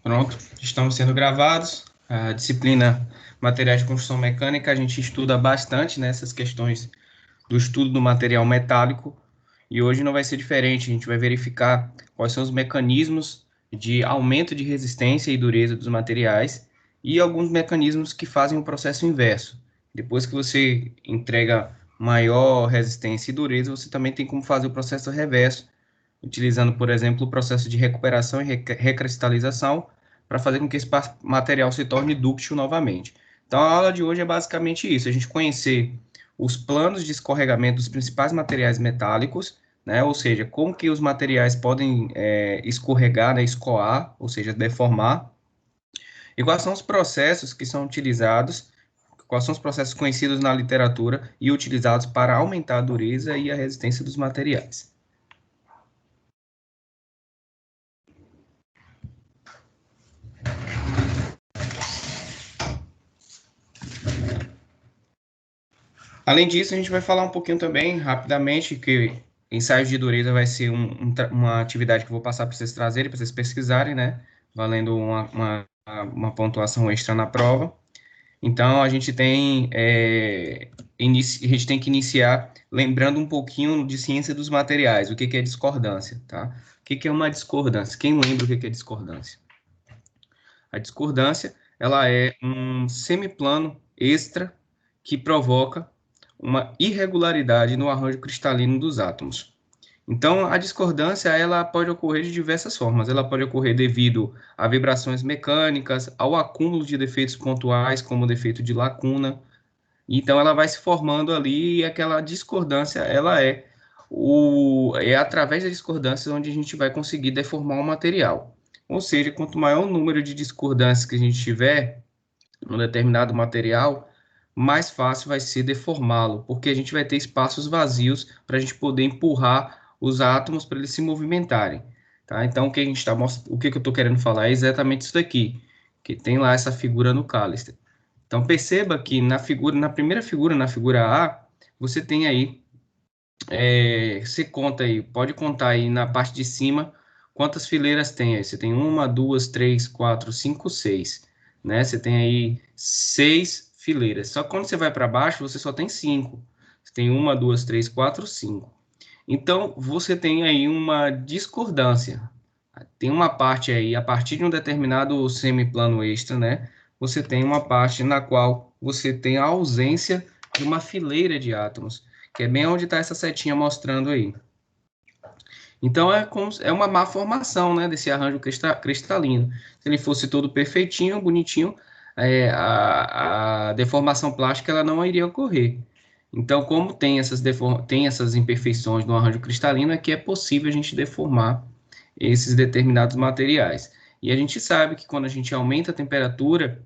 Pronto, estamos sendo gravados. A disciplina Materiais de Construção Mecânica, a gente estuda bastante nessas questões do estudo do material metálico, e hoje não vai ser diferente. A gente vai verificar quais são os mecanismos de aumento de resistência e dureza dos materiais e alguns mecanismos que fazem o processo inverso. Depois que você entrega maior resistência e dureza, você também tem como fazer o processo reverso, utilizando, por exemplo, o processo de recuperação e recristalização para fazer com que esse material se torne dúctil novamente. Então, a aula de hoje é basicamente isso, a gente conhecer os planos de escorregamento dos principais materiais metálicos, né, ou seja, como que os materiais podem escorregar, né, escoar, ou seja, deformar, e quais são os processos que são utilizados, quais são os processos conhecidos na literatura e utilizados para aumentar a dureza e a resistência dos materiais. Além disso, a gente vai falar um pouquinho também, rapidamente, que ensaios de dureza vai ser uma atividade que eu vou passar para vocês trazerem, para vocês pesquisarem, né? Valendo uma pontuação extra na prova. Então, a gente tem, a gente tem que iniciar lembrando um pouquinho de ciência dos materiais, o que é discordância, tá? O que é uma discordância? Quem lembra o que é discordância? A discordância, ela é um semiplano extra que provoca uma irregularidade no arranjo cristalino dos átomos. Então, a discordância ela pode ocorrer de diversas formas. Ela pode ocorrer devido a vibrações mecânicas, ao acúmulo de defeitos pontuais, como o defeito de lacuna. Então, ela vai se formando ali e aquela discordância, ela é através da discordância onde a gente vai conseguir deformar o material. Ou seja, quanto maior o número de discordâncias que a gente tiver num determinado material, mais fácil vai ser deformá-lo, porque a gente vai ter espaços vazios para a gente poder empurrar os átomos para eles se movimentarem, tá? Então, o que eu estou querendo falar é exatamente isso daqui, que tem lá essa figura no cálice. Então, perceba que na primeira figura, na figura A, você tem aí, você conta aí, pode contar aí na parte de cima quantas fileiras tem aí. Você tem uma, duas, três, quatro, cinco, seis, né? Você tem aí 6 fileiras. Só que quando você vai para baixo, você só tem 5. Você tem uma, duas, três, quatro, 5. Então, você tem aí uma discordância. Tem uma parte aí, a partir de um determinado semiplano extra, né? Você tem uma parte na qual você tem a ausência de uma fileira de átomos, que é bem onde está essa setinha mostrando aí. Então, é uma má formação, né, desse arranjo cristalino. Se ele fosse todo perfeitinho, bonitinho, a deformação plástica ela não iria ocorrer. Então, como tem essas imperfeições no arranjo cristalino, é que é possível a gente deformar esses determinados materiais. E a gente sabe que quando a gente aumenta a temperatura,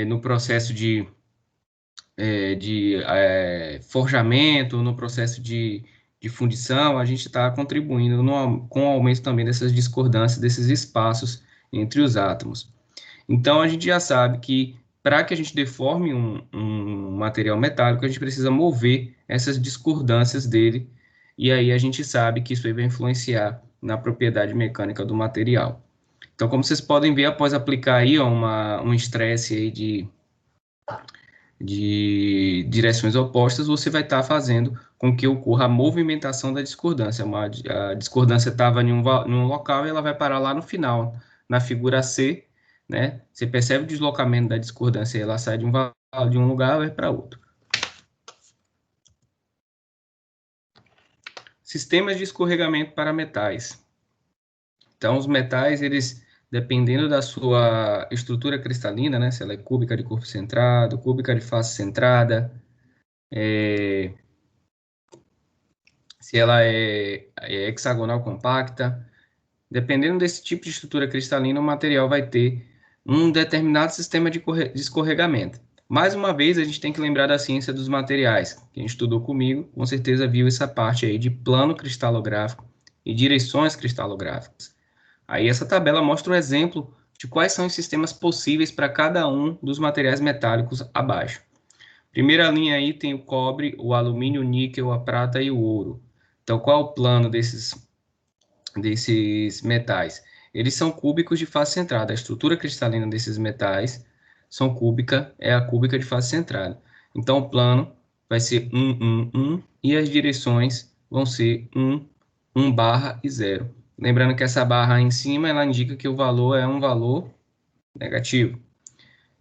no processo de forjamento, no processo de fundição, a gente está contribuindo com o aumento também dessas discordâncias, desses espaços entre os átomos. Então, a gente já sabe que para que a gente deforme um material metálico, a gente precisa mover essas discordâncias dele, e aí a gente sabe que isso aí vai influenciar na propriedade mecânica do material. Então, como vocês podem ver, após aplicar aí um estresse aí de direções opostas, você vai estar fazendo com que ocorra a movimentação da discordância. A discordância estava em um local e ela vai parar lá no final, na figura C, né? Você percebe o deslocamento da discordância, ela sai de um lugar e vai para outro. Sistemas de escorregamento para metais. Então, os metais, eles, dependendo da sua estrutura cristalina, né? Se ela é cúbica de corpo centrado, cúbica de face centrada, se ela é hexagonal compacta, dependendo desse tipo de estrutura cristalina, o material vai ter um determinado sistema de escorregamento. Mais uma vez, a gente tem que lembrar da ciência dos materiais. Quem estudou comigo, com certeza viu essa parte aí de plano cristalográfico e direções cristalográficas. Aí essa tabela mostra o exemplo de quais são os sistemas possíveis para cada um dos materiais metálicos abaixo. Primeira linha aí tem o cobre, o alumínio, o níquel, a prata e o ouro. Então, qual é o plano desses metais? Eles são cúbicos de face centrada. A estrutura cristalina desses metais são cúbica, é a cúbica de face centrada. Então, o plano vai ser 1, 1, 1, e as direções vão ser 1, 1 barra e 0. Lembrando que essa barra em cima, ela indica que o valor é um valor negativo.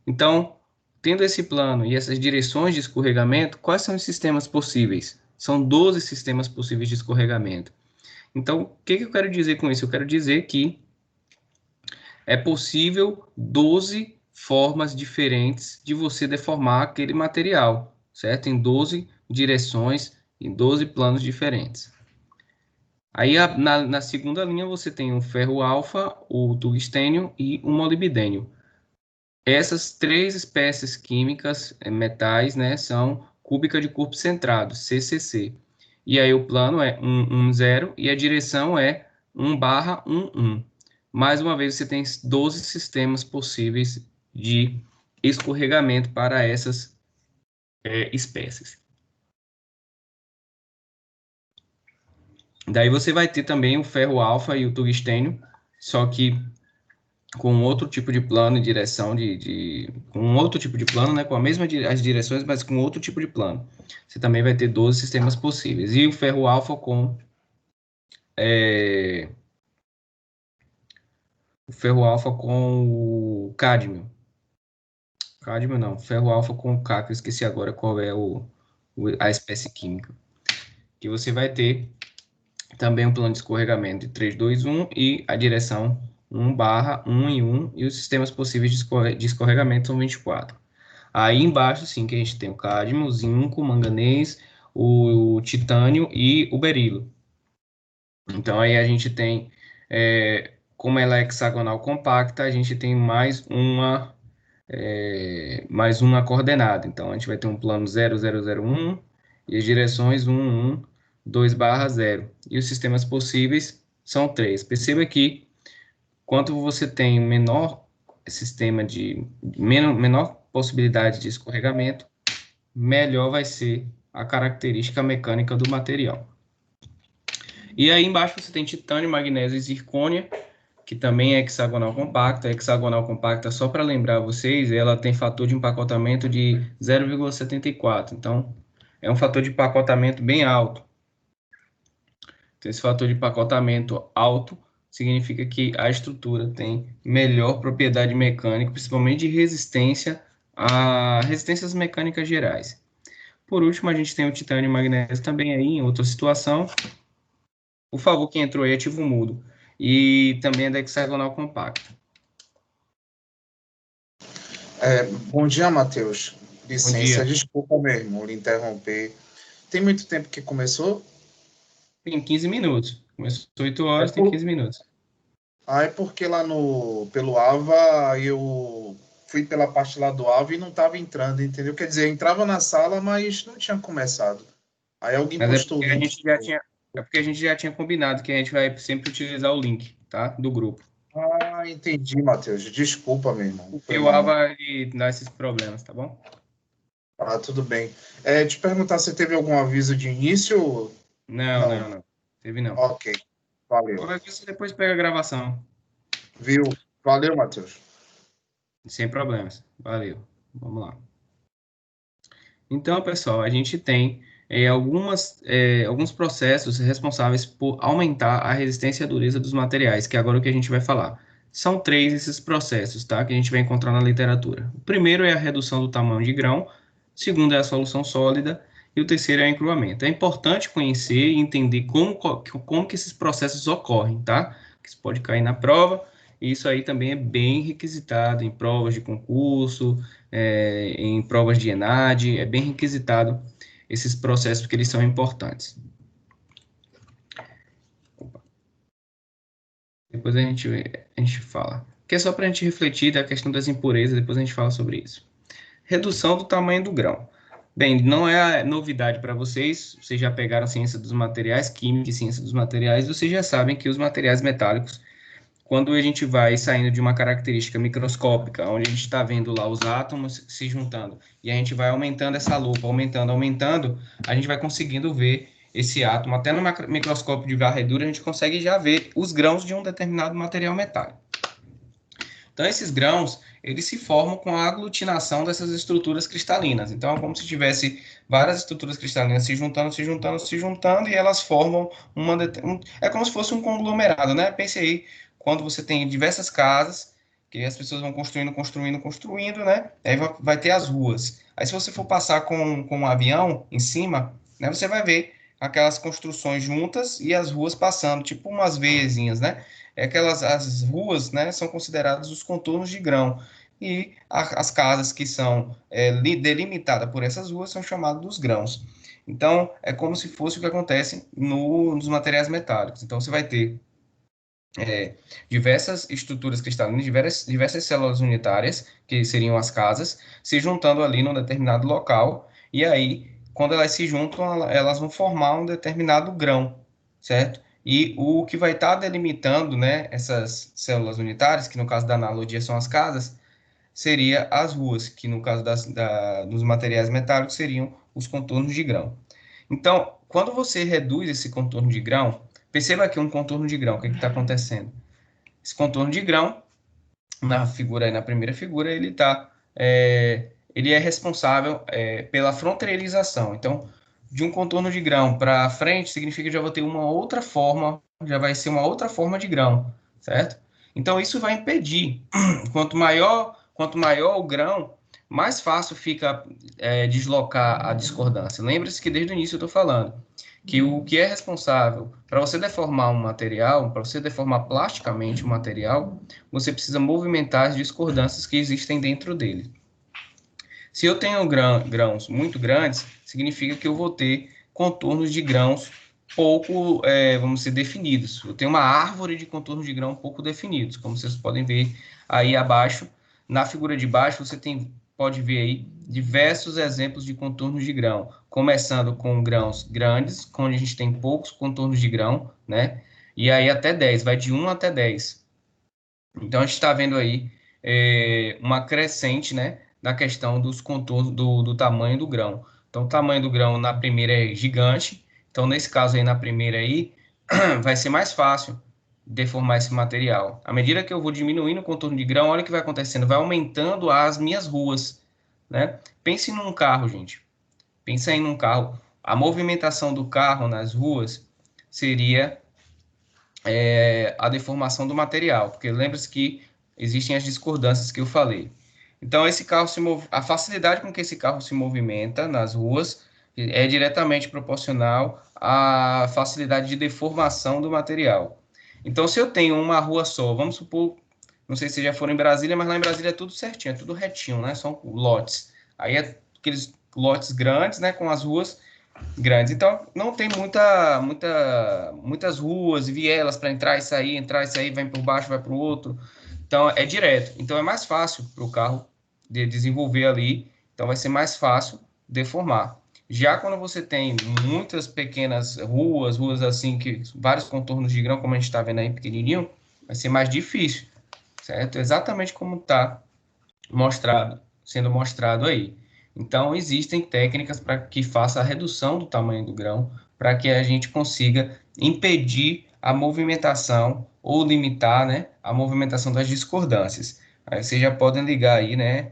Então, tendo esse plano e essas direções de escorregamento, quais são os sistemas possíveis? São 12 sistemas possíveis de escorregamento. Então, o que eu quero dizer com isso? Eu quero dizer que é possível 12 formas diferentes de você deformar aquele material, certo? Em 12 direções, em 12 planos diferentes. Aí, na segunda linha, você tem o ferro alfa, o tungstênio e o molibdênio. Essas três espécies químicas, metais, né, são cúbica de corpo centrado, CCC. E aí o plano é 1, 1, 0 e a direção é 1 barra 1, 1. Mais uma vez, você tem 12 sistemas possíveis de escorregamento para essas espécies. Daí você vai ter também o ferro alfa e o tungstênio, só que com outro tipo de plano e direção com outro tipo de plano, né, com a mesma as direções, mas com outro tipo de plano. Você também vai ter 12 sistemas possíveis. E o ferro alfa com o ferro alfa com o cádmio. Cádmio não, ferro alfa com o K, que eu esqueci agora qual é a espécie química. Que você vai ter também um plano de escorregamento de 3, 2, 1 e a direção 1 barra 1 e 1, e os sistemas possíveis de escorregamento são 24. Aí embaixo, sim, que a gente tem o cádmio, o zinco, o manganês, o titânio e o berilo. Então, aí a gente tem, como ela é hexagonal compacta, a gente tem mais uma coordenada. Então, a gente vai ter um plano 0, 0, 0, 1 e as direções 1, 1, 2 barra 0. E os sistemas possíveis são 3. Perceba que quanto você tem menor sistema menor possibilidade de escorregamento, melhor vai ser a característica mecânica do material. E aí embaixo você tem titânio, magnésio e zircônia, que também é hexagonal compacta. A hexagonal compacta, só para lembrar vocês, ela tem fator de empacotamento de 0,74. Então, é um fator de empacotamento bem alto. Então, esse fator de empacotamento alto significa que a estrutura tem melhor propriedade mecânica, principalmente de resistência a resistências mecânicas gerais. Por último, a gente tem o titânio e o magnésio também aí, em outra situação. Por favor, quem entrou aí, ativa o mudo. E também é da hexagonal compacta. Bom dia, Matheus. Bom Licença, dia. desculpa mesmo lhe interromper. Tem muito tempo que começou? Tem 15 minutos. Começou 8 É, horas, tem 15 minutos. é porque lá pelo AVA eu fui pela parte lá do AVA e não estava entrando, entendeu? Quer dizer, eu entrava na sala, mas não tinha começado. Aí alguém Mas postou o link. é porque a gente já tinha combinado que a gente vai sempre utilizar o link, tá? Do grupo. Ah, entendi, Matheus. Desculpa, meu irmão. Porque Foi o mal. AVA ele dá esses problemas, tá bom? Ah, tudo bem. Te perguntar se teve algum aviso de início? Não, Não, não, né? não. Teve não. Ok, valeu. Qualquer coisa você depois pega a gravação. Viu? Valeu, Matheus. Sem problemas. Valeu. Vamos lá. Então, pessoal, a gente tem alguns processos responsáveis por aumentar a resistência e a dureza dos materiais, que é agora o que a gente vai falar. São três esses processos, tá? Que a gente vai encontrar na literatura. O primeiro é a redução do tamanho de grão, o segundo é a solução sólida, e o terceiro é o encruamento. É importante conhecer e entender como que esses processos ocorrem, tá? Que isso pode cair na prova, e isso aí também é bem requisitado em provas de concurso, em provas de ENAD, é bem requisitado esses processos porque eles são importantes. Depois a gente fala. Que é só para a gente refletir da questão das impurezas, depois a gente fala sobre isso. Redução do tamanho do grão. Bem, não é novidade para vocês já pegaram ciência dos materiais, química e ciência dos materiais, vocês já sabem que os materiais metálicos, quando a gente vai saindo de uma característica microscópica, onde a gente está vendo lá os átomos se juntando, e a gente vai aumentando essa lupa, aumentando, a gente vai conseguindo ver esse átomo, até no microscópio de varredura, a gente consegue já ver os grãos de um determinado material metálico. Então, esses grãos, eles se formam com a aglutinação dessas estruturas cristalinas. Então, é como se tivesse várias estruturas cristalinas se juntando, se juntando, se juntando, e elas formam é como se fosse um conglomerado, né? Pense aí, quando você tem diversas casas, que as pessoas vão construindo, construindo, construindo, né? Aí vai ter as ruas. Aí, se você for passar com um avião em cima, né, você vai ver aquelas construções juntas e as ruas passando, tipo umas veiazinhas, né? As ruas, né, são consideradas os contornos de grão, e as casas que são delimitadas por essas ruas são chamadas dos grãos. Então, é como se fosse o que acontece nos materiais metálicos. Então, você vai ter diversas estruturas cristalinas, diversas células unitárias, que seriam as casas, se juntando ali num determinado local, e aí, quando elas se juntam, elas vão formar um determinado grão, certo? E o que vai estar delimitando, né, essas células unitárias, que no caso da analogia são as casas, seria as ruas, que no caso dos materiais metálicos seriam os contornos de grão. Então, quando você reduz esse contorno de grão, perceba aqui um contorno de grão, o que está acontecendo? Esse contorno de grão, na figura aí, na primeira figura, ele é responsável pela fronteirização. Então, de um contorno de grão para frente, significa que já vou ter uma outra forma, já vai ser uma outra forma de grão, certo? Então, isso vai impedir, quanto maior o grão, mais fácil fica deslocar a discordância. Lembre-se que desde o início eu estou falando que o que é responsável para você deformar um material, para você deformar plasticamente um material, você precisa movimentar as discordâncias que existem dentro dele. Se eu tenho grãos muito grandes, significa que eu vou ter contornos de grãos pouco, vamos dizer, definidos. Eu tenho uma árvore de contornos de grão pouco definidos, como vocês podem ver aí abaixo. Na figura de baixo, você pode ver aí diversos exemplos de contornos de grão, começando com grãos grandes, onde a gente tem poucos contornos de grão, né? E aí até 10, vai de 1 até 10. Então, a gente está vendo aí uma crescente, né, da questão dos contornos do tamanho do grão. Então, o tamanho do grão na primeira é gigante. Então, nesse caso aí, na primeira aí, vai ser mais fácil deformar esse material. À medida que eu vou diminuindo o contorno de grão, olha o que vai acontecendo, vai aumentando as minhas ruas, né? Pense num carro, gente. Pensa aí num carro. A movimentação do carro nas ruas seria a deformação do material, porque lembre-se que existem as discordâncias que eu falei. Então, a facilidade com que esse carro se movimenta nas ruas é diretamente proporcional à facilidade de deformação do material. Então, se eu tenho uma rua só, vamos supor, não sei se já foram em Brasília, mas lá em Brasília é tudo certinho, é tudo retinho, né? São lotes. Aí é aqueles lotes grandes, né, com as ruas grandes. Então, não tem muitas ruas e vielas para entrar e sair, vai por baixo, vai para o outro. Então, é direto. Então, é mais fácil para o carro de desenvolver ali. Então, vai ser mais fácil deformar. Já quando você tem muitas pequenas ruas assim, que vários contornos de grão, como a gente está vendo aí pequenininho, vai ser mais difícil, certo? Exatamente como está sendo mostrado aí. Então, existem técnicas para que faça a redução do tamanho do grão, para que a gente consiga impedir a movimentação ou limitar, né, a movimentação das discordâncias. Aí vocês já podem ligar aí, né,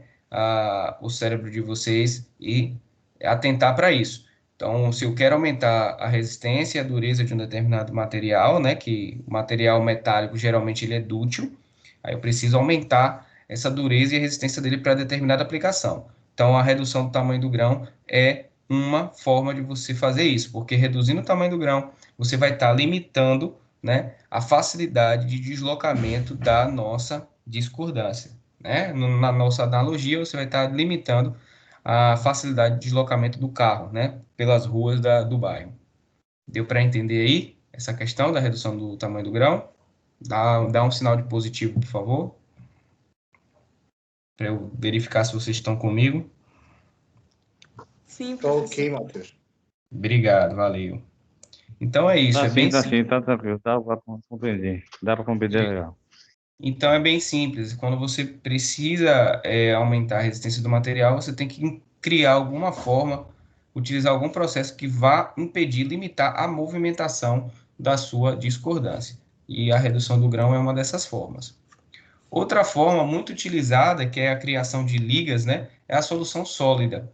o cérebro de vocês e atentar para isso. Então, se eu quero aumentar a resistência e a dureza de um determinado material, né, que o material metálico geralmente ele é dúctil, aí eu preciso aumentar essa dureza e a resistência dele para determinada aplicação. Então, a redução do tamanho do grão é uma forma de você fazer isso, porque reduzindo o tamanho do grão, você vai estar limitando, né, a facilidade de deslocamento da nossa discordância. Né? Na nossa analogia, você vai estar limitando a facilidade de deslocamento do carro, né, pelas ruas do bairro. Deu para entender aí essa questão da redução do tamanho do grão? Dá um sinal de positivo, por favor, para eu verificar se vocês estão comigo. Sim, Tá professor. ok, Matheus. Obrigado, valeu. Então é isso, Tá é bem sim, tá simples. sim, tá tranquilo. Dá pra compreender. Dá pra compreender legal. Então é bem simples. Quando você precisa aumentar a resistência do material, você tem que criar alguma forma utilizar algum processo que vá impedir, limitar a movimentação da sua discordância. E a redução do grão é uma dessas formas. Outra forma muito utilizada, que é a criação de ligas, né, é a solução sólida.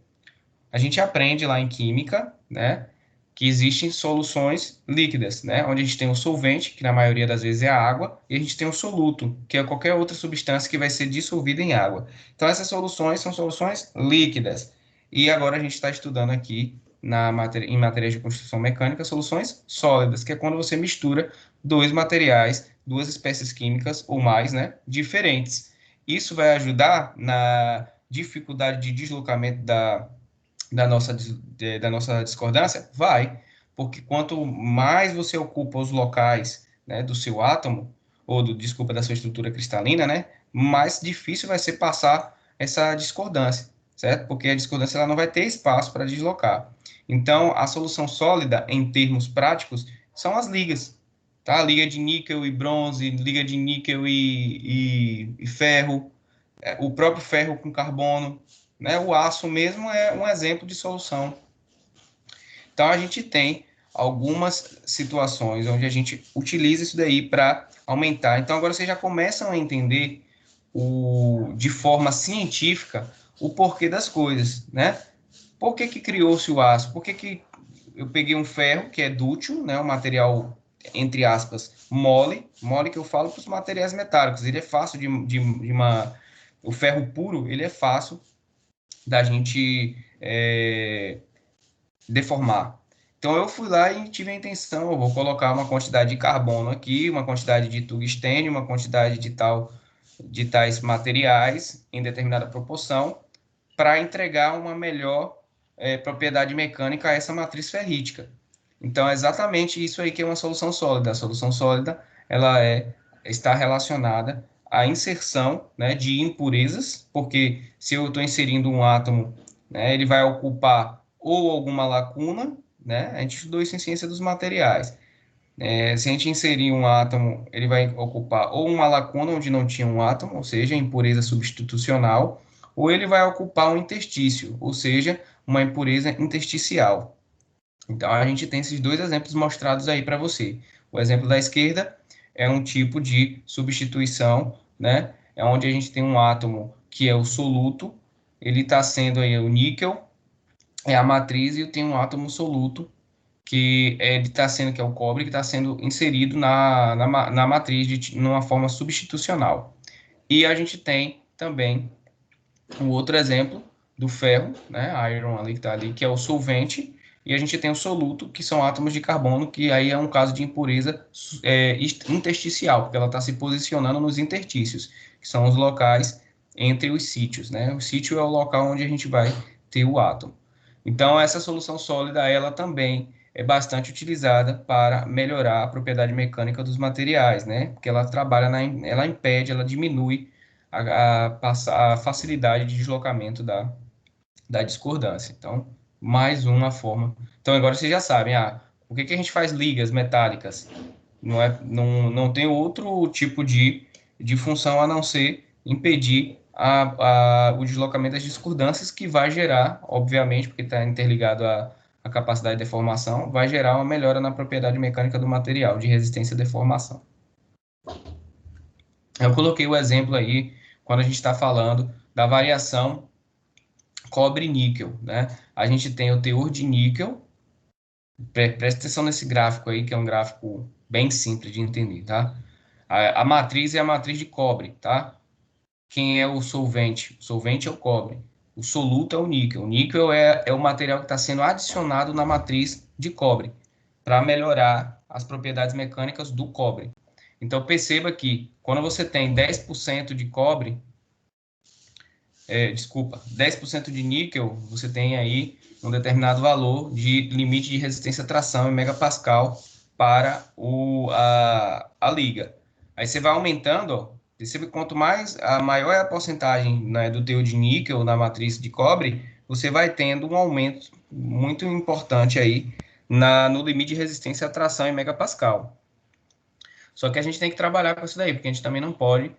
A gente aprende lá em química, né, que existem soluções líquidas, né, onde a gente tem o solvente, que na maioria das vezes é a água, e a gente tem o soluto, que é qualquer outra substância que vai ser dissolvida em água. Então, essas soluções são soluções líquidas. E agora a gente está estudando aqui em matérias de construção mecânica, soluções sólidas, que é quando você mistura dois materiais, duas espécies químicas ou mais, né, diferentes. Isso vai ajudar na dificuldade de deslocamento da nossa discordância? Vai, porque quanto mais você ocupa os locais, né, do seu átomo, ou desculpa, da sua estrutura cristalina, né, mais difícil vai ser passar essa discordância, certo? Porque a discordância ela não vai ter espaço para deslocar. Então, a solução sólida, em termos práticos, são as ligas, tá? Liga de níquel e bronze, liga de níquel e ferro, o próprio ferro com carbono, né? O aço mesmo é um exemplo de solução. Então, a gente tem algumas situações onde a gente utiliza isso daí para aumentar. Então, agora vocês já começam a entender de forma científica o porquê das coisas, né? Por que que criou-se o aço? Por que que eu peguei um ferro, que é dútil, né? Um material, entre aspas, mole que eu falo para os materiais metálicos. Ele é fácil o ferro puro, ele é fácil da gente deformar. Então, eu fui lá e tive a intenção, eu vou colocar uma quantidade de carbono aqui, uma quantidade de tungstênio, uma quantidade de tais materiais em determinada proporção, para entregar uma melhor propriedade mecânica a essa matriz ferrítica. Então, é exatamente isso aí que é uma solução sólida. A solução sólida, ela está relacionada à inserção, né, de impurezas, porque se eu estou inserindo um átomo, né, ele vai ocupar ou alguma lacuna, né, a gente estudou isso em ciência dos materiais. Se a gente inserir um átomo, ele vai ocupar ou uma lacuna onde não tinha um átomo, ou seja, impureza substitucional, ou ele vai ocupar um interstício, ou seja, uma impureza intersticial. Então, a gente tem esses dois exemplos mostrados aí para você. O exemplo da esquerda é um tipo de substituição, né? É onde a gente tem um átomo que é o soluto, ele está sendo aí o níquel, é a matriz, e tem um átomo soluto, que ele está sendo, que é o cobre, que está sendo inserido na matriz numa forma substitucional. E a gente tem também um outro exemplo do ferro, né, iron ali que está ali, que é o solvente, e a gente tem o soluto, que são átomos de carbono, que aí é um caso de impureza intersticial, porque ela está se posicionando nos interstícios, que são os locais entre os sítios, né? O sítio é o local onde a gente vai ter o átomo. Então, essa solução sólida, ela também é bastante utilizada para melhorar a propriedade mecânica dos materiais, né? Porque ela trabalha, ela impede, ela diminui a facilidade de deslocamento da discordância. Então, mais uma forma. Então, agora vocês já sabem, por que a gente faz ligas metálicas? Não tem outro tipo de função a não ser impedir o deslocamento das discordâncias, que vai gerar, obviamente, porque está interligado à capacidade de deformação, vai gerar uma melhora na propriedade mecânica do material, de resistência à deformação. Eu coloquei o exemplo aí, quando a gente está falando da variação cobre-níquel, né? A gente tem o teor de níquel, presta atenção nesse gráfico aí, que é um gráfico bem simples de entender, tá? A matriz é a matriz de cobre, tá? Quem é o solvente? O solvente é o cobre. O soluto é o níquel. O níquel é o material que está sendo adicionado na matriz de cobre, para melhorar as propriedades mecânicas do cobre. Então, perceba que quando você tem 10% de cobre, 10% de níquel, você tem aí um determinado valor de limite de resistência à tração em megapascal para a liga. Aí você vai aumentando, ó, percebe que quanto maior é a porcentagem, né, do teor de níquel na matriz de cobre, você vai tendo um aumento muito importante aí no limite de resistência à tração em megapascal. Só que a gente tem que trabalhar com isso daí, porque a gente também não pode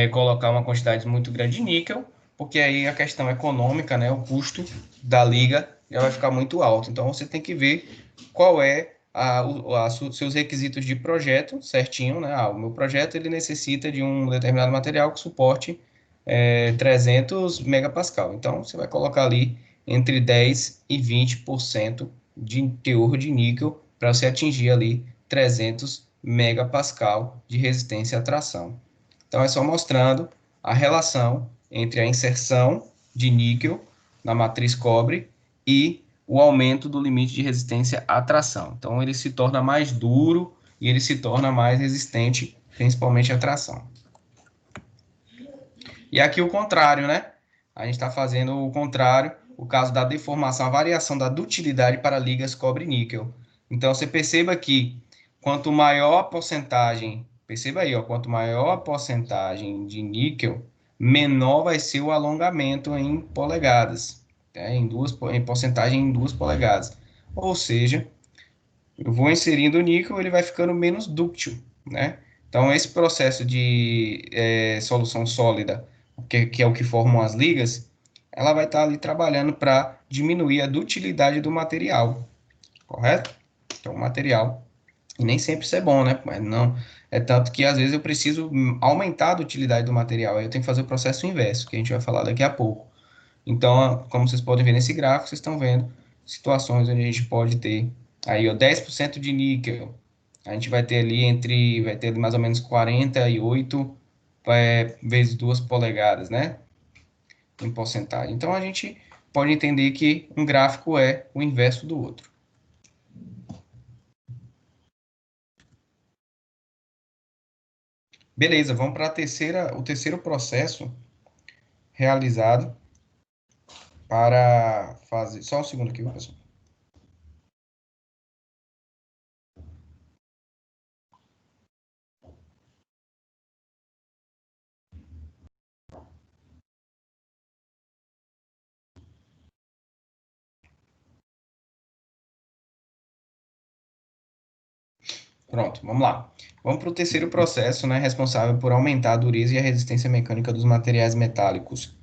colocar uma quantidade muito grande de níquel, porque aí a questão econômica, né, o custo da liga já vai ficar muito alto. Então, você tem que ver qual é seus requisitos de projeto certinho, né? O meu projeto ele necessita de um determinado material que suporte 300 megapascal. Então, você vai colocar ali entre 10 e 20% de teor de níquel para você atingir ali 300 megapascal de resistência à tração. Então, é só mostrando a relação entre a inserção de níquel na matriz cobre e o aumento do limite de resistência à tração. Então, ele se torna mais duro e ele se torna mais resistente, principalmente à tração. E aqui o contrário, né? A gente está fazendo o contrário, o caso da deformação, a variação da dutilidade para ligas cobre-níquel. Então, você perceba que quanto maior a porcentagem, perceba aí, ó, quanto maior a porcentagem de níquel, menor vai ser o alongamento em polegadas, né? Em porcentagem em 2 polegadas. Ou seja, eu vou inserindo o níquel, ele vai ficando menos dúctil, né? Então, esse processo de solução sólida, que é o que formam as ligas, ela vai estar ali trabalhando para diminuir a dutilidade do material, correto? Então, o material, e nem sempre isso é bom, né? Mas não, é tanto que às vezes eu preciso aumentar a dutilidade do material, aí eu tenho que fazer o processo inverso, que a gente vai falar daqui a pouco. Então, como vocês podem ver nesse gráfico, vocês estão vendo situações onde a gente pode ter aí, ó, 10% de níquel. A gente vai ter ali vai ter mais ou menos 48 vezes 2 polegadas, né? Em porcentagem. Então, a gente pode entender que um gráfico é o inverso do outro. Beleza, vamos para o terceiro processo realizado para fazer... Só um segundo aqui, pessoal. Pronto, vamos lá. Vamos para o terceiro processo, né, responsável por aumentar a dureza e a resistência mecânica dos materiais metálicos,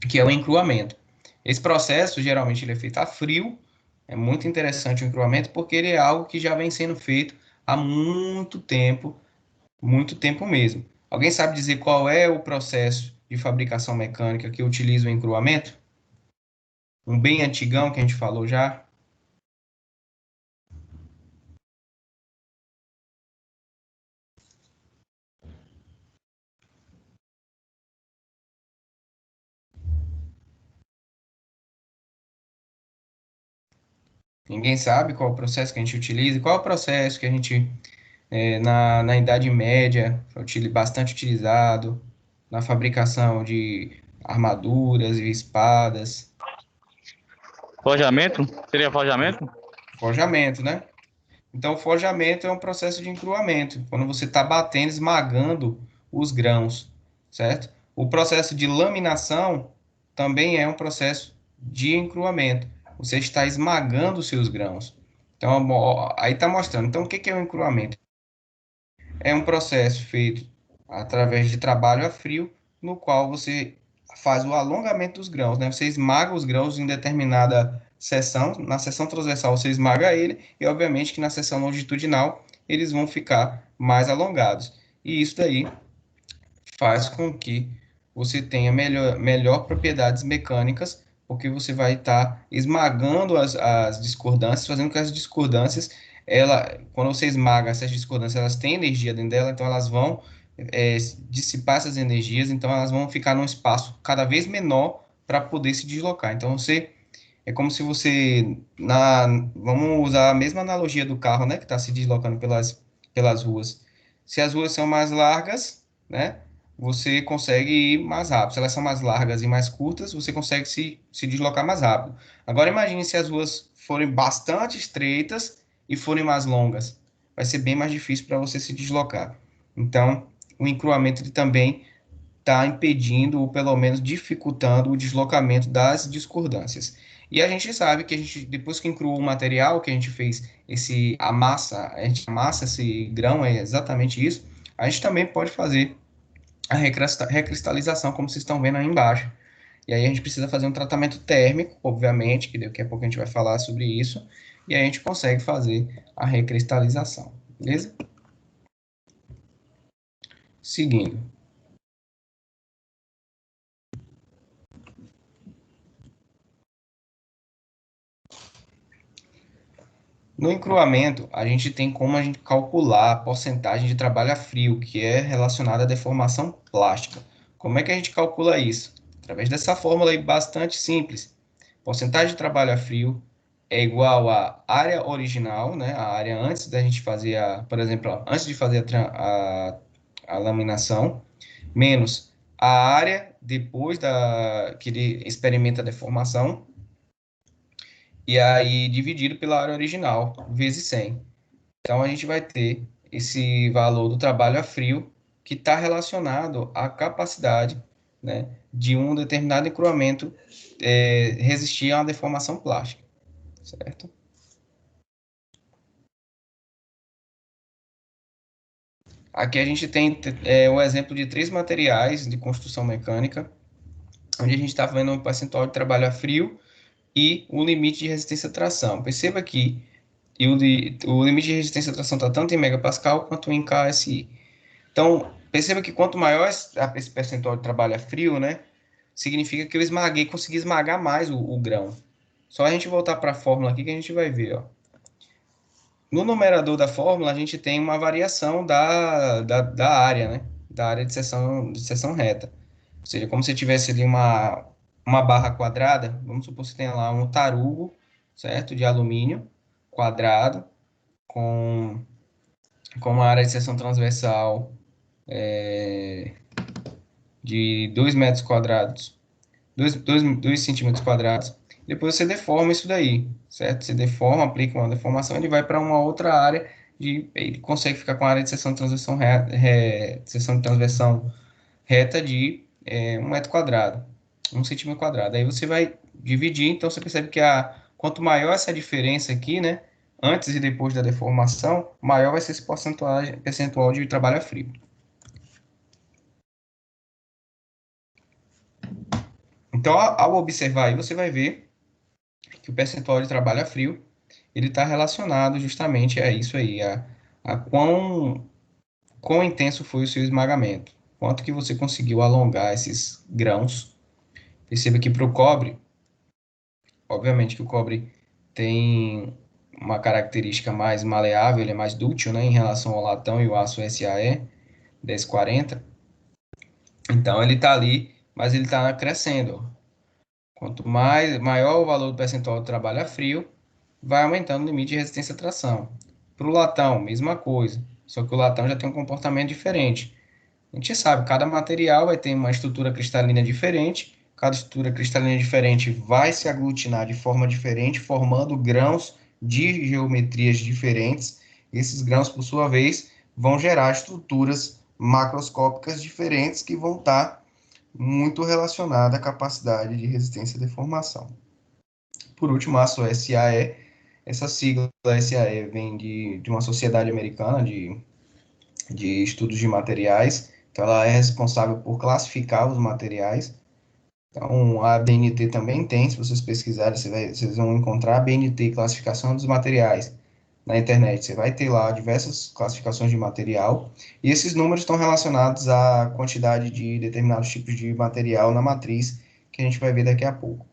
que é o encruamento. Esse processo, geralmente, ele é feito a frio. É muito interessante o encruamento, porque ele é algo que já vem sendo feito há muito tempo mesmo. Alguém sabe dizer qual é o processo de fabricação mecânica que utiliza o encruamento? Um bem antigão que a gente falou já. Ninguém sabe qual é o processo que a gente utiliza, qual é o processo que a gente na Idade Média, foi bastante utilizado na fabricação de armaduras e espadas. Forjamento? Seria forjamento? Forjamento, né? Então, o forjamento é um processo de encruamento, quando você está batendo, esmagando os grãos, certo? O processo de laminação também é um processo de encruamento. Você está esmagando os seus grãos. Então, aí está mostrando. Então, o que é o encruamento? É um processo feito através de trabalho a frio, no qual você faz o alongamento dos grãos, né? Você esmaga os grãos em determinada seção, na seção transversal você esmaga ele, e obviamente que na seção longitudinal eles vão ficar mais alongados. E isso daí faz com que você tenha melhor propriedades mecânicas, porque você vai estar esmagando as discordâncias, fazendo com que as discordâncias, quando você esmaga essas discordâncias, elas têm energia dentro dela, então elas vão dissipar essas energias, então elas vão ficar num espaço cada vez menor para poder se deslocar. Então é como se você, vamos usar a mesma analogia do carro, né, que está se deslocando pelas ruas. Se as ruas são mais largas, né, você consegue ir mais rápido. Se elas são mais largas e mais curtas, você consegue se deslocar mais rápido. Agora imagine se as ruas forem bastante estreitas e forem mais longas. Vai ser bem mais difícil para você se deslocar. Então, o encruamento ele também está impedindo ou pelo menos dificultando o deslocamento das discordâncias. E a gente sabe que depois que encruou o material, que a gente fez a gente amassa esse grão, é exatamente isso, a gente também pode fazer a recristalização, como vocês estão vendo aí embaixo. E aí a gente precisa fazer um tratamento térmico, obviamente, que daqui a pouco a gente vai falar sobre isso, e aí a gente consegue fazer a recristalização, beleza? Seguindo. No encruamento, a gente tem como a gente calcular a porcentagem de trabalho a frio, que é relacionada à deformação plástica. Como é que a gente calcula isso? Através dessa fórmula aí bastante simples. Porcentagem de trabalho a frio é igual à área original, né? A área antes da gente fazer por exemplo, antes de fazer a laminação, menos a área depois que ele experimenta a deformação, e aí dividido pela área original, vezes 100. Então, a gente vai ter esse valor do trabalho a frio, que está relacionado à capacidade, né, de um determinado encruamento resistir a uma deformação plástica, certo? Aqui a gente tem o exemplo de 3 materiais de construção mecânica, onde a gente está vendo um percentual de trabalho a frio e o limite de resistência à tração. Perceba que o limite de resistência à tração está tanto em megapascal quanto em KSI. Então, perceba que quanto maior esse percentual de trabalho a frio, né, significa que eu consegui esmagar mais o grão. Só a gente voltar para a fórmula aqui que a gente vai ver, ó. No numerador da fórmula, a gente tem uma variação da área, né, da área de seção reta. Ou seja, como se tivesse ali uma barra quadrada, vamos supor que você tenha lá um tarugo, certo, de alumínio, quadrado, com uma área de seção transversal de 2 metros quadrados, 2 centímetros quadrados. Depois você deforma isso daí, certo? Você deforma, aplica uma deformação, ele vai para uma outra área, ele consegue ficar com a área de seção de transversão reta de 1 metro quadrado, 1 centímetro quadrado. Aí você vai dividir, então você percebe que quanto maior essa diferença aqui, né? Antes e depois da deformação, maior vai ser esse percentual de trabalho a frio. Então, ao observar aí, você vai ver que o percentual de trabalho a frio, ele está relacionado justamente a isso aí, a quão intenso foi o seu esmagamento, quanto que você conseguiu alongar esses grãos. Perceba que para o cobre, obviamente que o cobre tem uma característica mais maleável, ele é mais dúctil, né, em relação ao latão e o aço SAE 1040. Então, ele está ali, mas ele está crescendo. Quanto maior o valor do percentual de trabalho a frio, vai aumentando o limite de resistência à tração. Para o latão, mesma coisa, só que o latão já tem um comportamento diferente. A gente sabe, cada material vai ter uma estrutura cristalina diferente, cada estrutura cristalina diferente vai se aglutinar de forma diferente, formando grãos de geometrias diferentes. Esses grãos, por sua vez, vão gerar estruturas macroscópicas diferentes que vão estar muito relacionadas à capacidade de resistência à deformação. Por último, a aço SAE. Essa sigla SAE vem de uma sociedade americana de estudos de materiais. Então, ela é responsável por classificar os materiais. Então, a ABNT também tem, se vocês pesquisarem, vocês vão encontrar a ABNT, classificação dos materiais, na internet. Você vai ter lá diversas classificações de material, e esses números estão relacionados à quantidade de determinados tipos de material na matriz, que a gente vai ver daqui a pouco.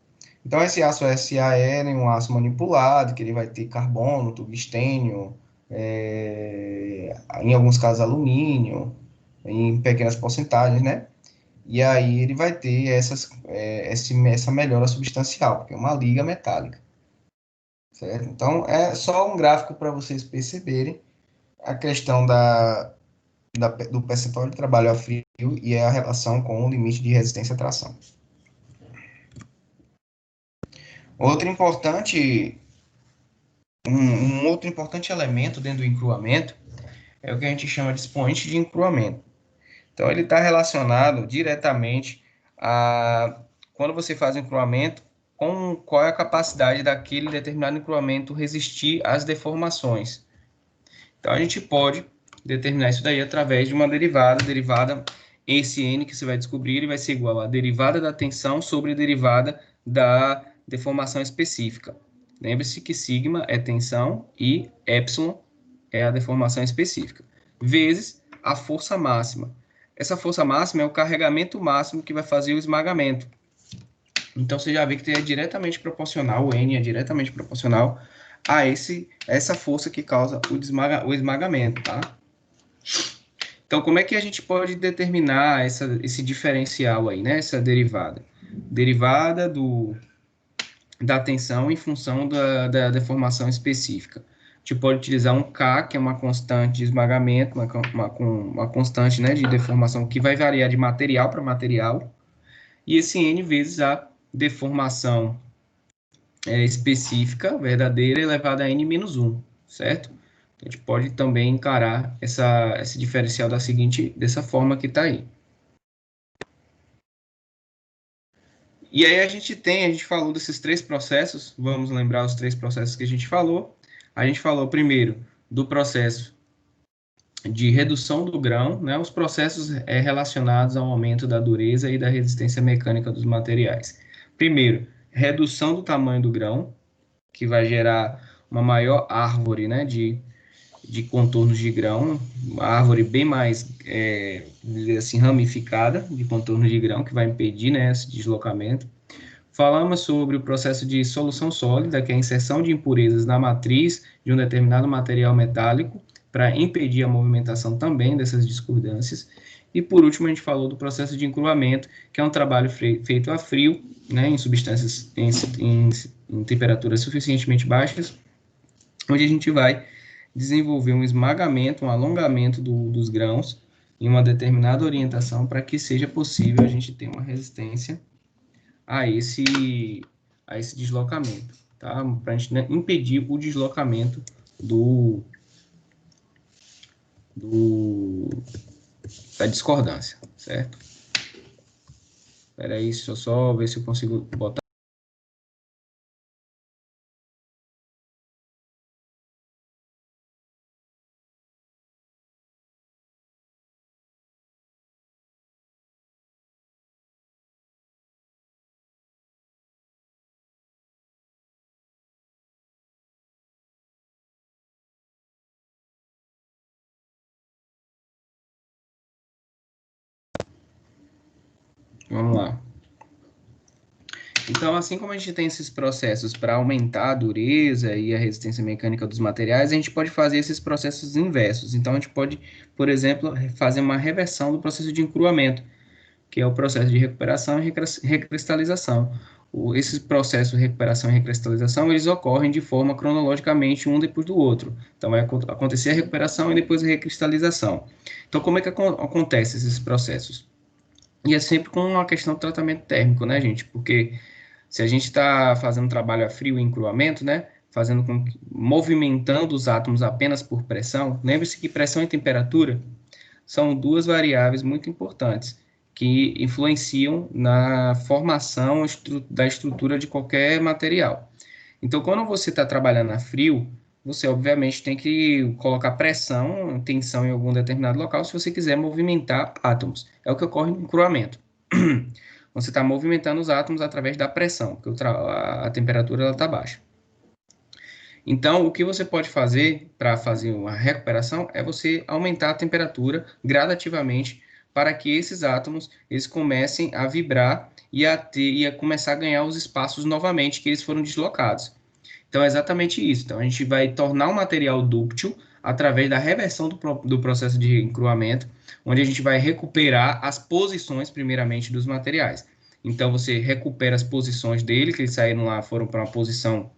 Então, esse aço SAE é um aço manipulado, que ele vai ter carbono, tungstênio, em alguns casos alumínio, em pequenas porcentagens, né? E aí ele vai ter essa melhora substancial, porque é uma liga metálica, certo? Então, é só um gráfico para vocês perceberem a questão do percentual de trabalho a frio e a relação com o limite de resistência à tração. Um outro importante elemento dentro do encruamento é o que a gente chama de expoente de encruamento. Então, ele está relacionado diretamente a quando você faz um encruamento, com qual é a capacidade daquele determinado encruamento resistir às deformações. Então, a gente pode determinar isso daí através de uma derivada esse N que você vai descobrir, ele vai ser igual à derivada da tensão sobre a derivada da deformação específica. Lembre-se que sigma é tensão e epsilon é a deformação específica, vezes a força máxima. Essa força máxima é o carregamento máximo que vai fazer o esmagamento. Então, você já vê que é diretamente proporcional, o N é diretamente proporcional a essa força que causa o esmagamento, tá? Então, como é que a gente pode determinar esse diferencial aí, né? Essa derivada? Derivada da tensão em função da deformação específica. A gente pode utilizar um K, que é uma constante de esmagamento, uma constante, né, de deformação que vai variar de material para material, e esse N vezes a deformação específica, verdadeira, elevada a N-1, certo? A gente pode também encarar esse diferencial dessa forma que está aí. E aí a gente falou desses três processos, vamos lembrar os três processos que a gente falou. A gente falou primeiro do processo de redução do grão, né, os processos relacionados ao aumento da dureza e da resistência mecânica dos materiais. Primeiro, redução do tamanho do grão, que vai gerar uma maior árvore, né, de contornos de grão, uma árvore bem mais, assim, ramificada de contornos de grão, que vai impedir, né, esse deslocamento. Falamos sobre o processo de solução sólida, que é a inserção de impurezas na matriz de um determinado material metálico, para impedir a movimentação também dessas discordâncias. E, por último, a gente falou do processo de encruamento, que é um trabalho feito a frio, né, em substâncias em temperaturas suficientemente baixas, onde a gente vai desenvolver um esmagamento, um alongamento dos grãos em uma determinada orientação para que seja possível a gente ter uma resistência a esse deslocamento, tá? Para a gente, né, impedir o deslocamento da discordância, certo? Espera aí, deixa eu só ver se eu consigo botar. Vamos lá. Então, assim como a gente tem esses processos para aumentar a dureza e a resistência mecânica dos materiais, a gente pode fazer esses processos inversos. Então, a gente pode, por exemplo, fazer uma reversão do processo de encruamento, que é o processo de recuperação e recristalização. Esses processos de recuperação e recristalização, eles ocorrem de forma cronologicamente um depois do outro. Então, vai acontecer a recuperação e depois a recristalização. Então, como é que acontece esses processos? E é sempre com uma questão de tratamento térmico, né, gente? Porque se a gente está fazendo trabalho a frio e encruamento, né, movimentando os átomos apenas por pressão, lembre-se que pressão e temperatura são duas variáveis muito importantes que influenciam na formação da estrutura de qualquer material. Então, quando você está trabalhando a frio, você obviamente tem que colocar pressão, tensão em algum determinado local se você quiser movimentar átomos. É o que ocorre no encruamento. Você está movimentando os átomos através da pressão, porque a temperatura está baixa. Então, o que você pode fazer para fazer uma recuperação é você aumentar a temperatura gradativamente para que esses átomos eles comecem a vibrar e a começar a ganhar os espaços novamente que eles foram deslocados. Então, é exatamente isso. Então, a gente vai tornar o material dúctil através da reversão do processo de encruamento, onde a gente vai recuperar as posições, primeiramente, dos materiais. Então, você recupera as posições dele, que eles saíram lá, foram para uma posição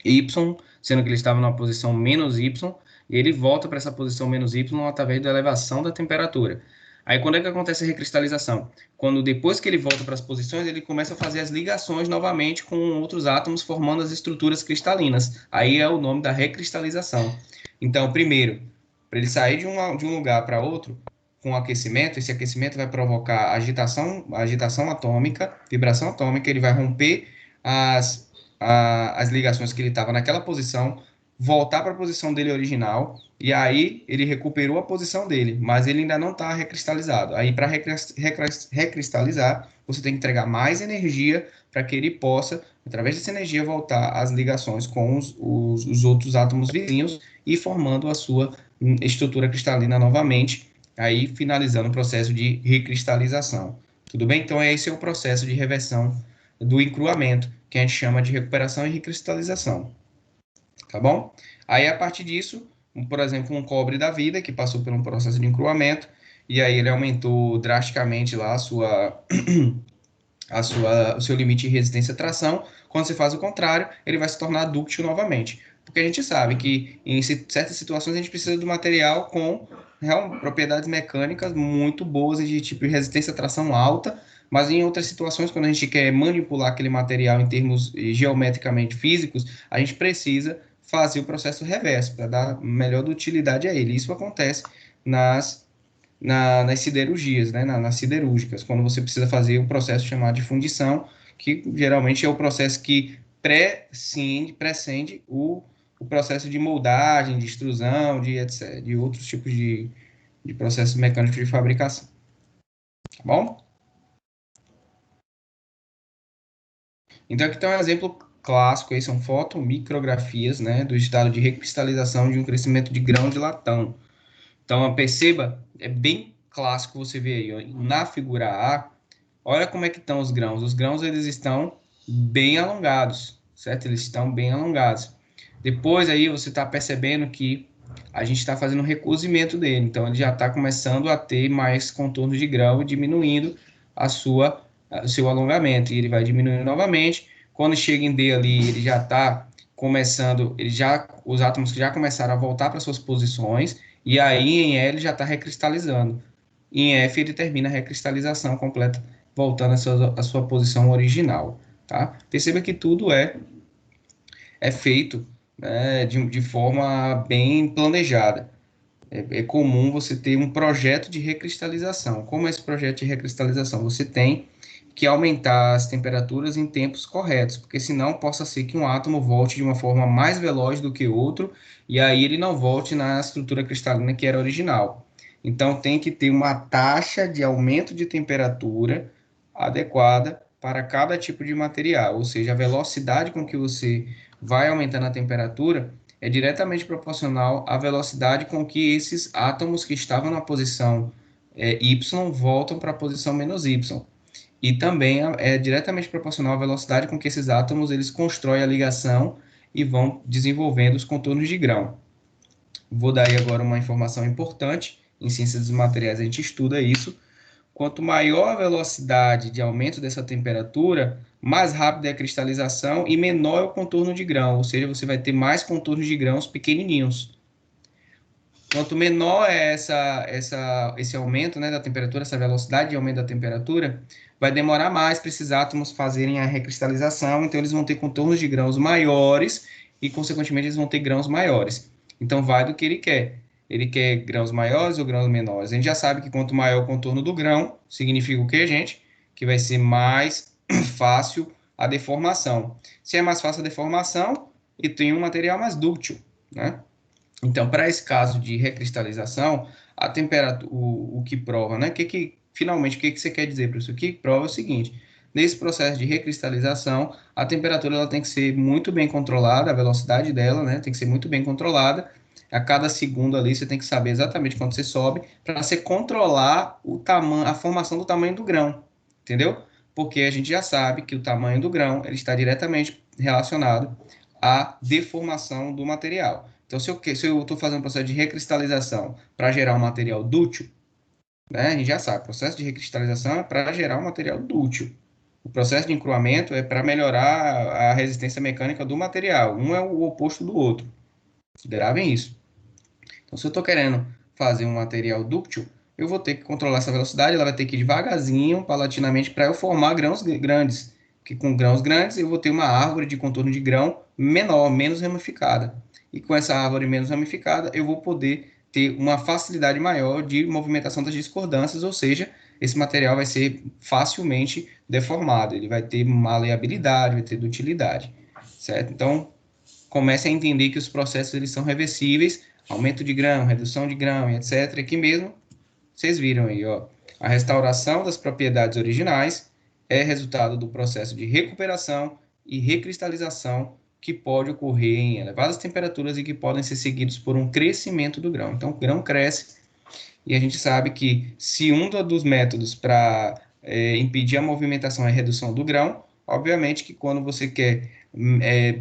Y, sendo que ele estava numa posição menos Y, e ele volta para essa posição menos Y através da elevação da temperatura. Aí, quando é que acontece a recristalização? Quando, depois que ele volta para as posições, ele começa a fazer as ligações novamente com outros átomos, formando as estruturas cristalinas. Aí é o nome da recristalização. Então, primeiro, para ele sair de um lugar para outro, com aquecimento, esse aquecimento vai provocar agitação atômica, vibração atômica, ele vai romper as ligações que ele estava naquela posição, voltar para a posição dele original, e aí ele recuperou a posição dele, mas ele ainda não está recristalizado. Aí, para recristalizar, você tem que entregar mais energia para que ele possa, através dessa energia, voltar às ligações com os outros átomos vizinhos e formando a sua estrutura cristalina novamente, aí finalizando o processo de recristalização. Tudo bem? Então, esse é o processo de reversão do encruamento, que a gente chama de recuperação e recristalização. Tá bom? Aí, a partir disso, por exemplo, um cobre da vida, que passou por um processo de encruamento, e aí ele aumentou drasticamente lá o seu limite de resistência à tração. Quando você faz o contrário, ele vai se tornar dúctil novamente. Porque a gente sabe que em certas situações a gente precisa do material com propriedades mecânicas muito boas e de tipo de resistência à tração alta, mas em outras situações, quando a gente quer manipular aquele material em termos geometricamente físicos, a gente precisa fazer o processo reverso para dar melhor utilidade a ele. Isso acontece nas siderurgias, né, nas siderúrgicas, quando você precisa fazer o processo chamado de fundição, que geralmente é o processo que precede o processo de moldagem, de extrusão, de etc., de outros tipos de processos mecânicos de fabricação. Tá bom? Então, aqui tem um exemplo clássico, aí são fotomicrografias, né, do estado de recristalização de um crescimento de grão de latão. Então, perceba, é bem clássico você ver aí, ó, na figura A, olha como é que estão os grãos. Os grãos, eles estão bem alongados, certo? Eles estão bem alongados. Depois aí você está percebendo que a gente está fazendo um recozimento dele. Então, ele já está começando a ter mais contornos de grão, diminuindo o seu alongamento. E ele vai diminuindo novamente. Quando chega em D ali, ele já está começando, os átomos já começaram a voltar para suas posições. E aí, em L, já está recristalizando. Em F, ele termina a recristalização completa, voltando à sua posição original. Tá? Perceba que tudo é feito, né, de forma bem planejada. É comum você ter um projeto de recristalização. Como é esse projeto de recristalização? Você tem que aumentar as temperaturas em tempos corretos, porque senão possa ser que um átomo volte de uma forma mais veloz do que outro, e aí ele não volte na estrutura cristalina que era original. Então tem que ter uma taxa de aumento de temperatura adequada para cada tipo de material, ou seja, a velocidade com que você vai aumentando a temperatura é diretamente proporcional à velocidade com que esses átomos que estavam na posição Y voltam para a posição menos Y. E também é diretamente proporcional à velocidade com que esses átomos eles constroem a ligação e vão desenvolvendo os contornos de grão. Vou dar aí agora uma informação importante. Em ciências dos materiais a gente estuda isso. Quanto maior a velocidade de aumento dessa temperatura, mais rápida é a cristalização e menor é o contorno de grão, ou seja, você vai ter mais contornos de grãos pequenininhos. Quanto menor é esse aumento, né, da temperatura, essa velocidade de aumento da temperatura, vai demorar mais para esses átomos fazerem a recristalização, então eles vão ter contornos de grãos maiores e, consequentemente, eles vão ter grãos maiores. Então, vai do que ele quer. Ele quer grãos maiores ou grãos menores? A gente já sabe que quanto maior o contorno do grão, significa o quê, gente? Que vai ser mais fácil a deformação. Se é mais fácil a deformação, e tem um material mais dúctil, né? Então, para esse caso de recristalização, a temperatura, o que prova, né? Finalmente, o que você quer dizer para isso? O que prova é o seguinte: nesse processo de recristalização, a temperatura ela tem que ser muito bem controlada, a velocidade dela, né? Tem que ser muito bem controlada. A cada segundo ali, você tem que saber exatamente quando você sobe, para você controlar o tamanho, a formação do tamanho do grão, entendeu? Porque a gente já sabe que o tamanho do grão ele está diretamente relacionado à deformação do material. Então, se eu estou fazendo um processo de recristalização para gerar um material dútil, né, a gente já sabe, o processo de recristalização é para gerar um material dútil. O processo de encruamento é para melhorar a resistência mecânica do material. Um é o oposto do outro. Considerável isso. Então, se eu estou querendo fazer um material dúctil, eu vou ter que controlar essa velocidade, ela vai ter que ir devagarzinho, paulatinamente, para eu formar grãos grandes. Porque com grãos grandes eu vou ter uma árvore de contorno de grão menor, menos ramificada. E com essa árvore menos ramificada, eu vou poder ter uma facilidade maior de movimentação das discordâncias, ou seja, esse material vai ser facilmente deformado, ele vai ter maleabilidade, vai ter dutilidade, certo? Então, comece a entender que os processos eles são reversíveis, aumento de grão, redução de grão, etc. Aqui mesmo, vocês viram aí, ó, a restauração das propriedades originais é resultado do processo de recuperação e recristalização que pode ocorrer em elevadas temperaturas e que podem ser seguidos por um crescimento do grão. Então, o grão cresce e a gente sabe que se um dos métodos para impedir a movimentação é a redução do grão, obviamente que quando você quer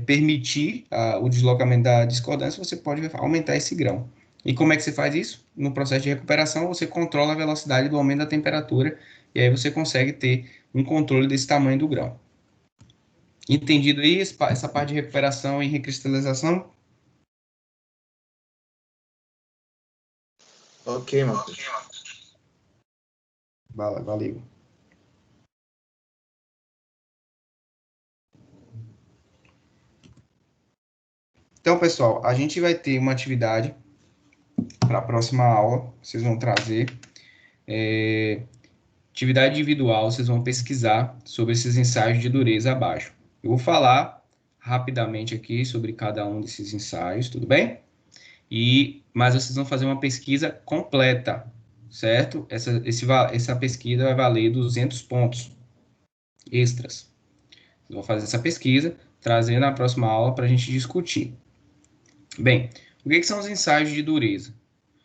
permitir o deslocamento da discordância, você pode aumentar esse grão. E como é que você faz isso? No processo de recuperação, você controla a velocidade do aumento da temperatura e aí você consegue ter um controle desse tamanho do grão. Entendido aí essa parte de recuperação e recristalização? Ok, Matheus. Valeu. Então, pessoal, a gente vai ter uma atividade para a próxima aula. Vocês vão trazer atividade individual, vocês vão pesquisar sobre esses ensaios de dureza abaixo. Eu vou falar rapidamente aqui sobre cada um desses ensaios, tudo bem? Mas vocês vão fazer uma pesquisa completa, certo? Essa pesquisa vai valer 200 pontos extras. Vocês vão fazer essa pesquisa, trazer na próxima aula para a gente discutir. Bem, o que são os ensaios de dureza?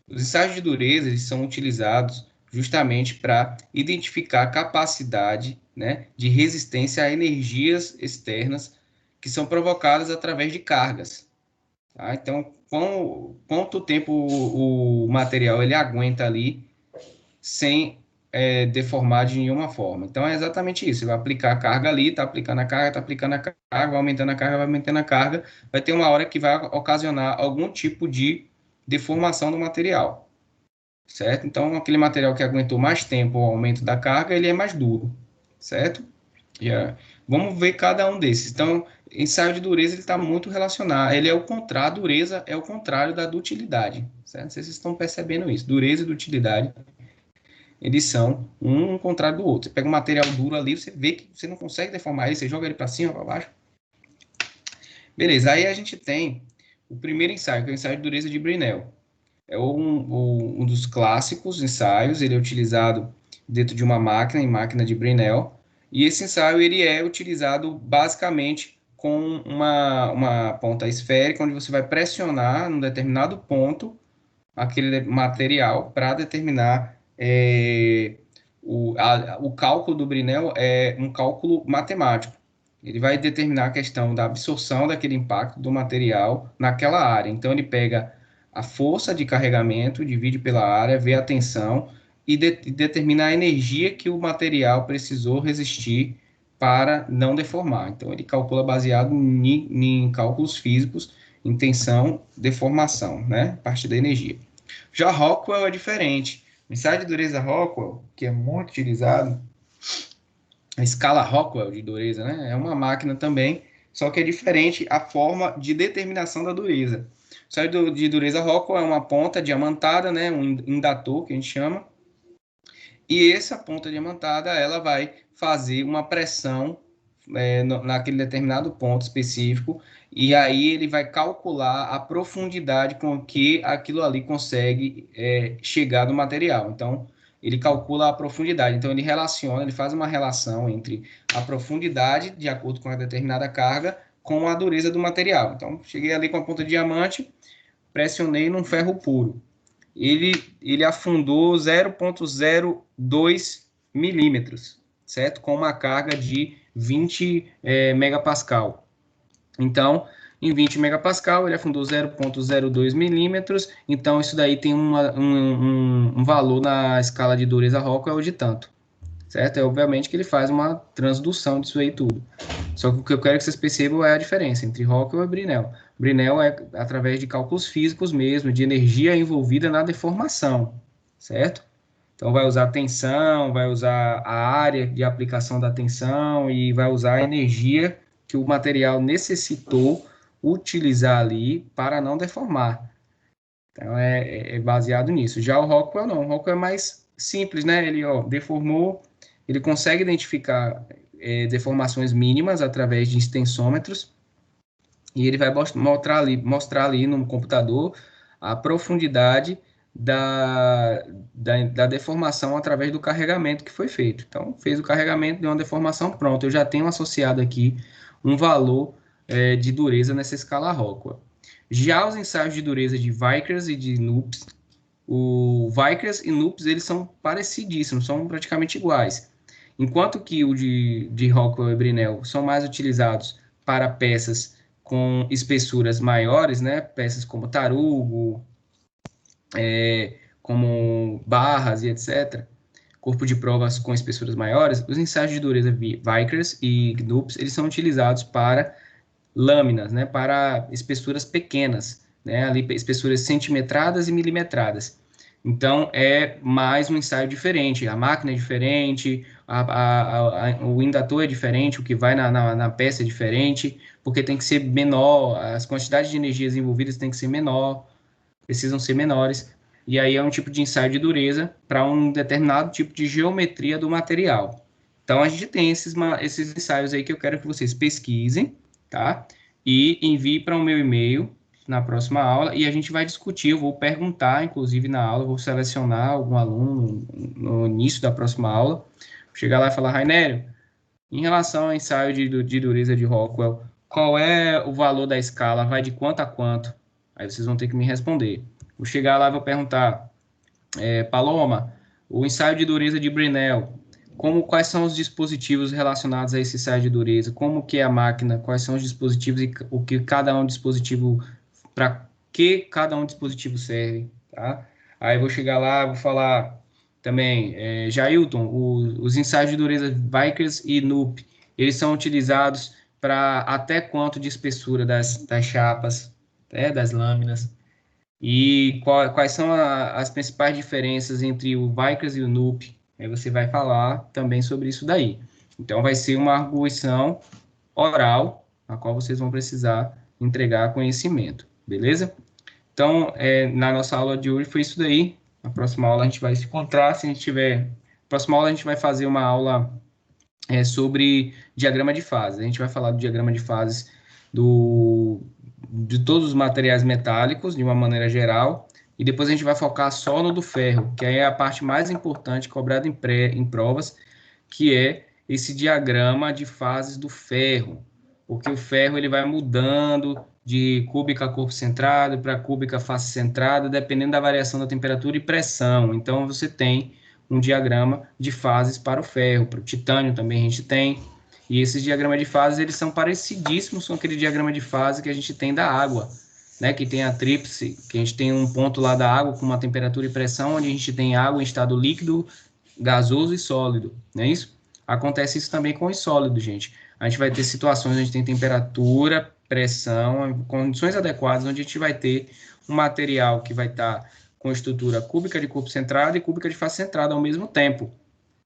Os ensaios de dureza eles são utilizados justamente para identificar a capacidade, né, de resistência a energias externas que são provocadas através de cargas. Tá? Então, quanto tempo o material ele aguenta ali sem deformar de nenhuma forma. Então, é exatamente isso. Você vai aplicar a carga ali, está aplicando a carga, vai aumentando a carga, vai aumentando a carga. Vai ter uma hora que vai ocasionar algum tipo de deformação do material. Certo? Então, aquele material que aguentou mais tempo o aumento da carga, ele é mais duro. Certo? Vamos ver cada um desses. Então, ensaio de dureza ele está muito relacionado. Ele é o contrário, a dureza é o contrário da dutilidade. Certo? Não sei se vocês estão percebendo isso. Dureza e dutilidade, eles são um contrário do outro. Você pega um material duro ali, você vê que você não consegue deformar ele, você joga ele para cima, para baixo. Beleza, aí a gente tem o primeiro ensaio, que é o ensaio de dureza de Brinell. É um dos clássicos ensaios, ele é utilizado dentro de uma máquina, em máquina de Brinell, e esse ensaio ele é utilizado basicamente com uma ponta esférica, onde você vai pressionar num determinado ponto aquele material para determinar o cálculo do Brinell é um cálculo matemático. Ele vai determinar a questão da absorção daquele impacto do material naquela área. Então, ele pega a força de carregamento, divide pela área, vê a tensão e determina a energia que o material precisou resistir para não deformar. Então, ele calcula baseado em cálculos físicos, em tensão, deformação, né? A partir da energia. Já Rockwell é diferente. O ensaio de dureza Rockwell, que é muito utilizado, a escala Rockwell de dureza, né? É uma máquina também, só que é diferente a forma de determinação da dureza. O ensaio de dureza Rockwell é uma ponta diamantada, né? Um indator, que a gente chama. E essa ponta diamantada, ela vai fazer uma pressão naquele determinado ponto específico, e aí ele vai calcular a profundidade com que aquilo ali consegue chegar no material. Então, ele calcula a profundidade. Então, ele faz uma relação entre a profundidade, de acordo com a determinada carga, com a dureza do material. Então, cheguei ali com a ponta de diamante, pressionei num ferro puro. Ele afundou 0,02 milímetros, certo? Com uma carga de 20 megapascal. Então, em 20 megapascal, ele afundou 0,02 milímetros. Então, isso daí tem um valor na escala de dureza Rockwell de tanto, certo? Obviamente que ele faz uma transdução disso aí tudo. Só que o que eu quero que vocês percebam é a diferença entre Rockwell e Brinell. Brinell é através de cálculos físicos mesmo, de energia envolvida na deformação, certo? Então, vai usar tensão, vai usar a área de aplicação da tensão e vai usar a energia que o material necessitou utilizar ali para não deformar. Então, é baseado nisso. Já o Rockwell não. O Rockwell é mais simples, né? Ele deformou, ele consegue identificar deformações mínimas através de extensômetros e ele vai mostrar ali no computador a profundidade da deformação através do carregamento que foi feito. Então, fez o carregamento, deu uma deformação, pronto. Eu já tenho associado aqui um valor de dureza nessa escala Rockwell. Já os ensaios de dureza de Vickers e de Knupes, o Vickers e Knupes, eles são parecidíssimos, são praticamente iguais. Enquanto que o de Rockwell e Brinell são mais utilizados para peças com espessuras maiores, né? Peças como tarugo, como barras e etc. Corpo de provas com espessuras maiores, os ensaios de dureza Vickers e Knupes, eles são utilizados para lâminas, né? Para espessuras pequenas, né? Ali espessuras centimetradas e milimetradas. Então, é mais um ensaio diferente. A máquina é diferente, o indutor é diferente, o que vai na peça é diferente, porque tem que ser menor, as quantidades de energias envolvidas têm que ser menor, precisam ser menores. E aí é um tipo de ensaio de dureza para um determinado tipo de geometria do material. Então, a gente tem esses ensaios aí que eu quero que vocês pesquisem, tá? E enviem para o meu e-mail na próxima aula e a gente vai discutir. Eu vou perguntar, inclusive na aula, vou selecionar algum aluno no início da próxima aula, chegar lá e falar, Rainério, em relação ao ensaio de dureza de Rockwell, qual é o valor da escala? Vai de quanto a quanto? Aí vocês vão ter que me responder. Vou chegar lá e vou perguntar, Paloma, o ensaio de dureza de Brinell, quais são os dispositivos relacionados a esse ensaio de dureza? Como que é a máquina? Quais são os dispositivos e o que cada um dispositivo, para que cada um dispositivo serve, tá? Aí eu vou chegar lá, vou falar também, Jailton, os ensaios de dureza Vickers e NUP, eles são utilizados para até quanto de espessura das chapas, das lâminas? E quais são as principais diferenças entre o Vickers e o NUP? Aí você vai falar também sobre isso daí. Então, vai ser uma arguição oral, a qual vocês vão precisar entregar conhecimento, beleza? Então, na nossa aula de hoje foi isso daí. Na próxima aula a gente vai se encontrar. Se a gente tiver. Na próxima aula a gente vai fazer uma aula sobre diagrama de fases. A gente vai falar do diagrama de fases de todos os materiais metálicos, de uma maneira geral, e depois a gente vai focar só no do ferro, que aí é a parte mais importante cobrada em provas, que é esse diagrama de fases do ferro, porque o ferro ele vai mudando de cúbica corpo centrado para cúbica face centrada, dependendo da variação da temperatura e pressão. Então, você tem um diagrama de fases para o ferro, para o titânio também a gente tem, e esses diagramas de fases, eles são parecidíssimos com aquele diagrama de fase que a gente tem da água, né, que tem a tríplice, que a gente tem um ponto lá da água com uma temperatura e pressão, onde a gente tem água em estado líquido, gasoso e sólido, não é isso? Acontece isso também com os sólidos, gente. A gente vai ter situações onde a gente tem temperatura, pressão, condições adequadas, onde a gente vai ter um material que vai estar com estrutura cúbica de corpo centrado e cúbica de face centrada ao mesmo tempo.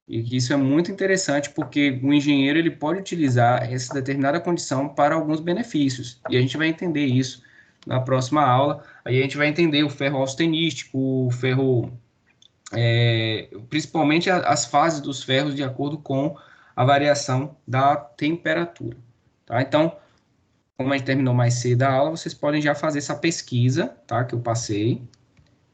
E que isso é muito interessante porque o engenheiro ele pode utilizar essa determinada condição para alguns benefícios. E a gente vai entender isso na próxima aula. Aí a gente vai entender o ferro austenístico, o ferro, principalmente as fases dos ferros de acordo com a variação da temperatura. Tá? Então, como a gente terminou mais cedo a aula, vocês podem já fazer essa pesquisa, tá? Que eu passei.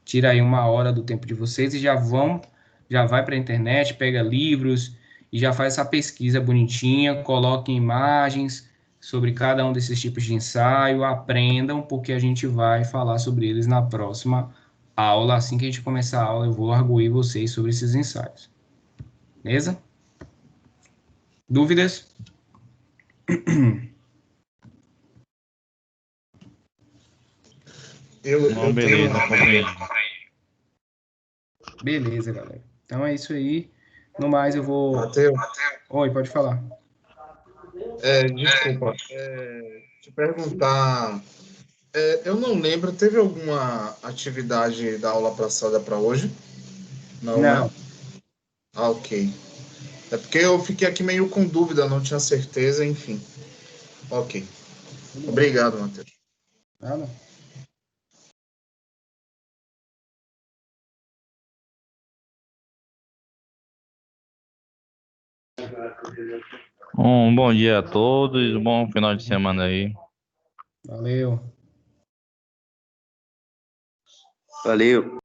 Tira aí uma hora do tempo de vocês e já vai para a internet, pega livros e já faz essa pesquisa bonitinha, coloque imagens sobre cada um desses tipos de ensaio, aprendam, porque a gente vai falar sobre eles na próxima aula. Assim que a gente começar a aula, eu vou arguir vocês sobre esses ensaios. Beleza? Dúvidas? Não, beleza, compreendi. Beleza, galera. Então é isso aí. No mais, eu vou. Matheus, Oi, pode falar. desculpa, te perguntar, eu não lembro, teve alguma atividade da aula passada para hoje? Não, né? Não, Ah, ok. É porque eu fiquei aqui meio com dúvida, não tinha certeza, enfim. Ok. tudo bem. Obrigado, Matheus. Nada. Bom dia a todos, bom final de semana aí. Valeu. Valeu.